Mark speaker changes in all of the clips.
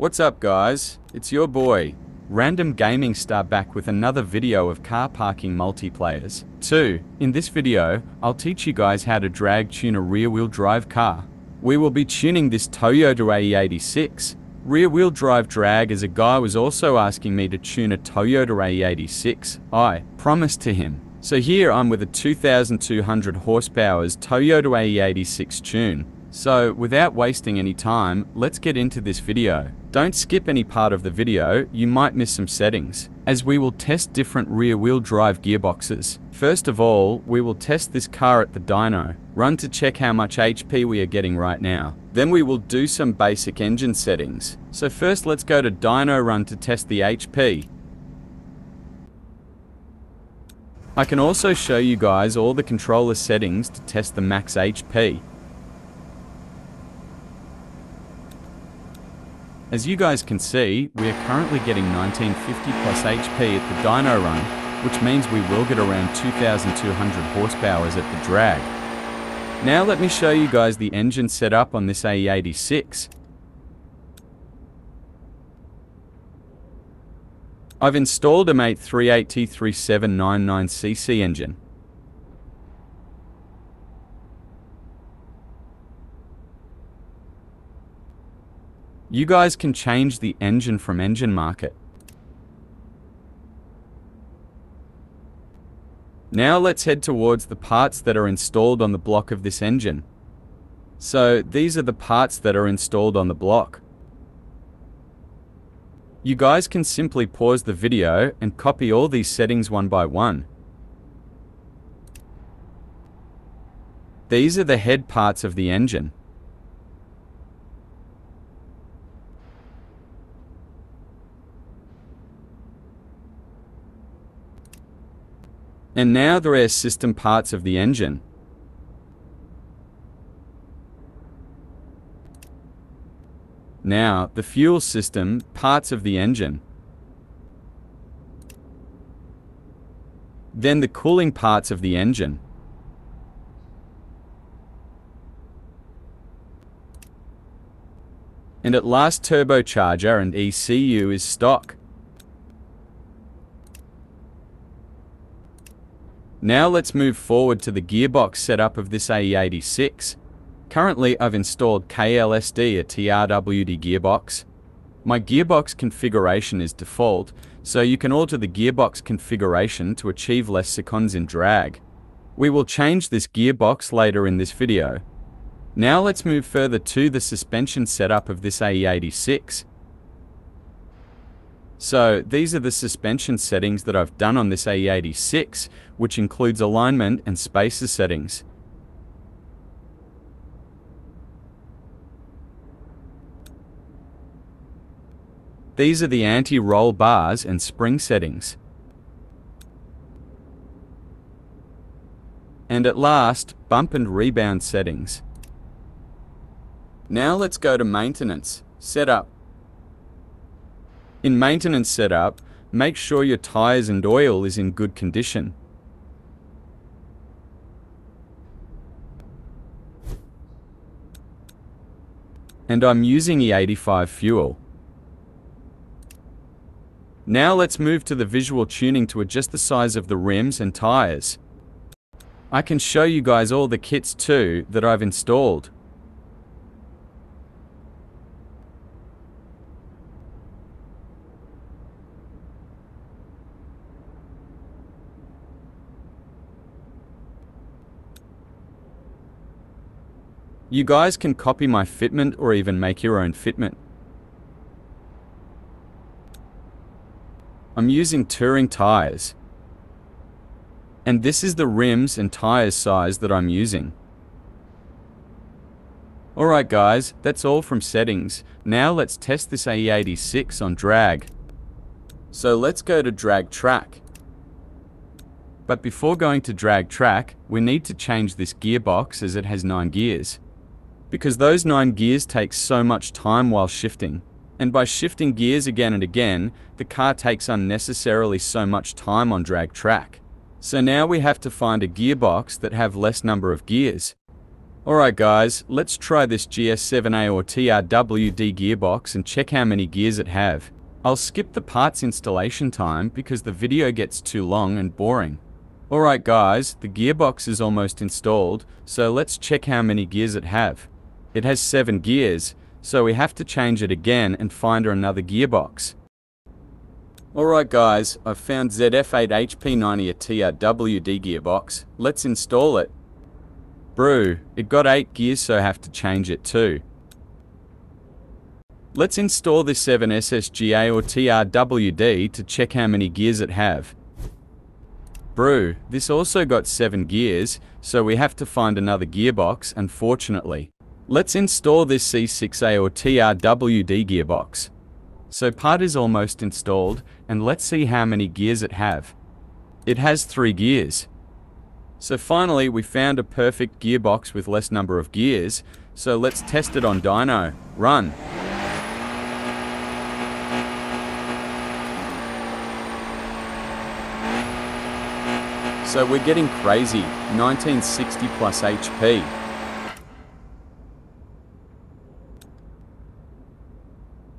Speaker 1: What's up guys, it's your boy, Random Gaming Star, back with another video of car parking multiplayers. 2. In this video, I'll teach you guys how to drag tune a rear-wheel drive car. We will be tuning this Toyota AE-86 rear-wheel drive drag, as a guy was also asking me to tune a Toyota AE-86. I promised to him. So here I'm with a 2200 horsepower's Toyota AE-86 tune. So without wasting any time, let's get into this video. Don't skip any part of the video, you might miss some settings, as we will test different rear-wheel drive gearboxes. First of all, we will test this car at the dyno, run to check how much HP we are getting right now. Then we will do some basic engine settings. So first let's go to dyno run to test the HP. I can also show you guys all the controller settings to test the max HP. As you guys can see, we are currently getting 1950 plus HP at the dyno run, which means we will get around 2200 horsepowers at the drag. Now let me show you guys the engine setup on this AE-86. I've installed a Mate 38T 3799cc engine. You guys can change the engine from Engine Market. Now let's head towards the parts that are installed on the block of this engine. So these are the parts that are installed on the block. You guys can simply pause the video and copy all these settings one by one. These are the head parts of the engine. And now the rear system parts of the engine. Now the fuel system parts of the engine. Then the cooling parts of the engine. And at last, turbocharger and ECU is stock. Now let's move forward to the gearbox setup of this AE-86. Currently I've installed KLSD, a RWD Gearbox. My gearbox configuration is default, so you can alter the gearbox configuration to achieve less seconds in drag. We will change this gearbox later in this video. Now let's move further to the suspension setup of this AE-86. So these are the suspension settings that I've done on this AE-86, which includes alignment and spacer settings. These are the anti-roll bars and spring settings. And at last, bump and rebound settings. Now let's go to maintenance, setup. In maintenance setup, make sure your tires and oil is in good condition. And I'm using E85 fuel. Now let's move to the visual tuning to adjust the size of the rims and tires. I can show you guys all the kits too that I've installed. You guys can copy my fitment or even make your own fitment. I'm using touring tires. And this is the rims and tires size that I'm using. Alright guys, that's all from settings. Now let's test this AE-86 on drag. So let's go to drag track. But before going to drag track, we need to change this gearbox as it has 9 gears. Because those 9 gears take so much time while shifting. And by shifting gears again and again, the car takes unnecessarily so much time on drag track. So now we have to find a gearbox that have less number of gears. Alright guys, let's try this GS7A or RWD gearbox and check how many gears it have. I'll skip the parts installation time because the video gets too long and boring. Alright guys, the gearbox is almost installed, so let's check how many gears it have. It has 7 gears, so we have to change it again and find another gearbox. Alright guys, I've found ZF8HP90 a RWD gearbox. Let's install it. Brew, it got 8 gears, so I have to change it too. Let's install this 7SSGA or RWD to check how many gears it have. Brew, this also got 7 gears, so we have to find another gearbox, unfortunately. Let's install this C6A or RWD gearbox. So part is almost installed, and let's see how many gears it have. It has 3 gears. So finally we found a perfect gearbox with less number of gears, so let's test it on dyno. Run. So we're getting crazy, 1960 plus HP.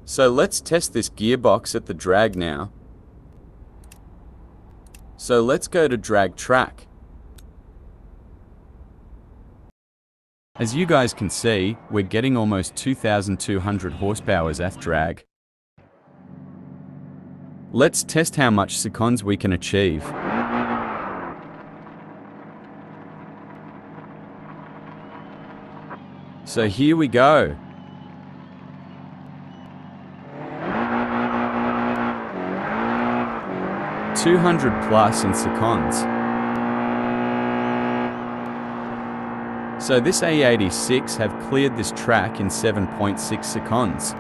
Speaker 1: So let's test this gearbox at the drag now. So let's go to drag track. As you guys can see, we're getting almost 2,200 horsepower at drag. Let's test how much seconds we can achieve. So here we go. $200 plus in seconds. So this AE-86 have cleared this track in 7.6 seconds.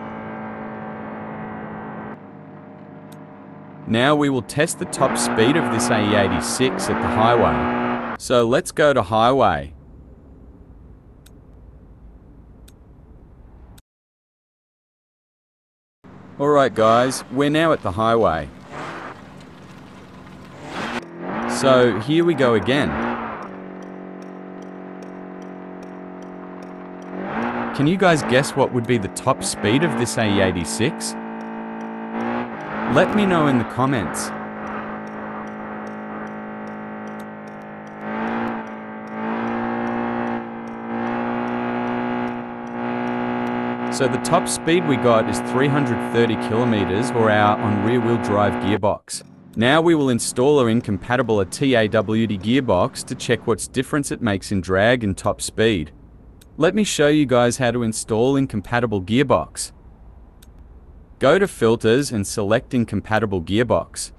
Speaker 1: Now we will test the top speed of this AE-86 at the highway. So let's go to highway. Alright guys, we're now at the highway. So here we go again. Can you guys guess what would be the top speed of this AE-86? Let me know in the comments. So the top speed we got is 330 kilometers per hour on rear-wheel drive gearbox. Now we will install or incompatible a RWD gearbox to check what's difference it makes in drag and top speed. Let me show you guys how to install incompatible gearbox. Go to filters and select incompatible gearbox.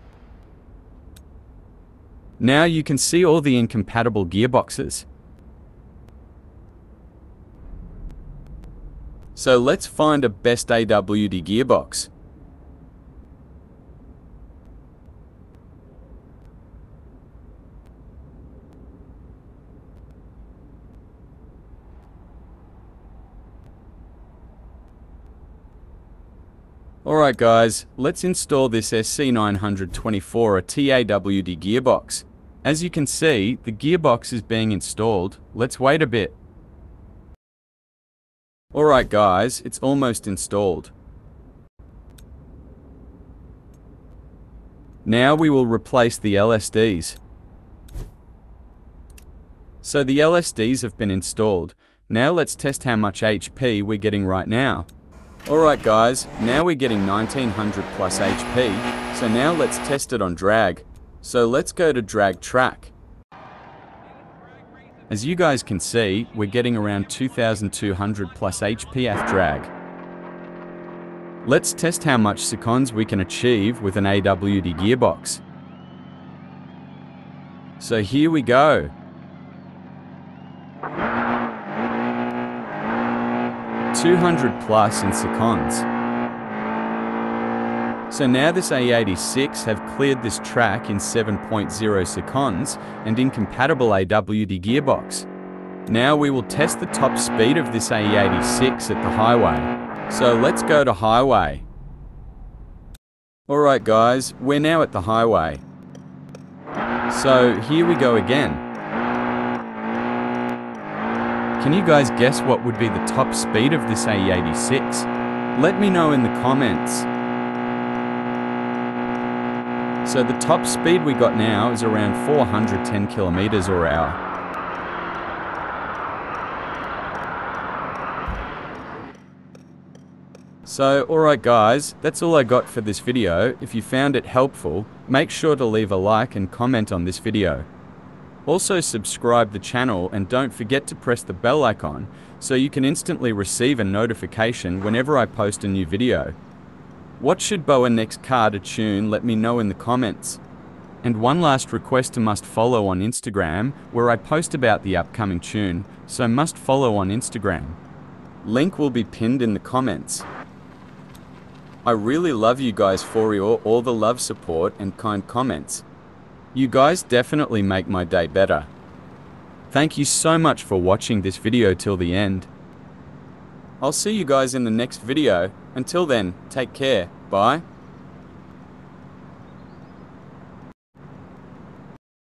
Speaker 1: Now you can see all the incompatible gearboxes. So let's find a best RWD gearbox. Alright guys, let's install this SC924 a RWD gearbox. As you can see, the gearbox is being installed. Let's wait a bit. Alright guys, it's almost installed. Now we will replace the LSDs. So the LSDs have been installed. Now let's test how much HP we're getting right now. Alright guys, now we're getting 1900 plus HP, so now let's test it on drag. So let's go to drag track. As you guys can see, we're getting around 2200 plus HP at drag. Let's test how much seconds we can achieve with an RWD gearbox. So here we go. $200 plus in seconds. So now this AE-86 have cleared this track in 7.0 seconds and incompatible RWD gearbox. Now we will test the top speed of this AE-86 at the highway. So let's go to highway. Alright guys, we're now at the highway. So here we go again. Can you guys guess what would be the top speed of this AE-86? Let me know in the comments. So the top speed we got now is around 410 kilometers per hour. So, alright guys, that's all I got for this video. If you found it helpful, make sure to leave a like and comment on this video. Also subscribe the channel and don't forget to press the bell icon so you can instantly receive a notification whenever I post a new video. What should Boa next car to tune? Let me know in the comments. And one last request to must follow on Instagram, where I post about the upcoming tune, so must follow on Instagram. Link will be pinned in the comments. I really love you guys for all the love, support and kind comments. You guys definitely make my day better. Thank you so much for watching this video till the end. I'll see you guys in the next video. Until then, take care. Bye.